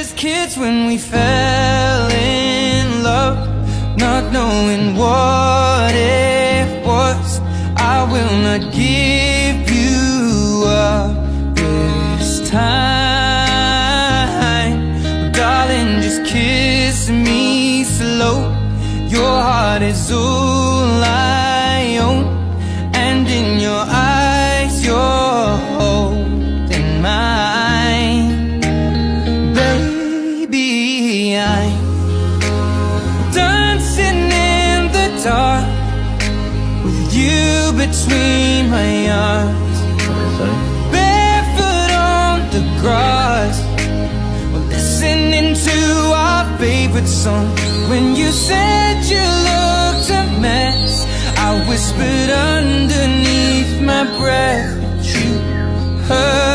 just kids when we fell in love, not knowing what it was. I will not give you up this time, darling, just kiss me slow. Your heart is all I own, and in your eyes you're holding mine. Baby, I'm dancing in the dark with you between my arms, barefoot on the grass, we're listening to our favorite song. When you said you looked a mess, I whispered underneath my breath, but you heard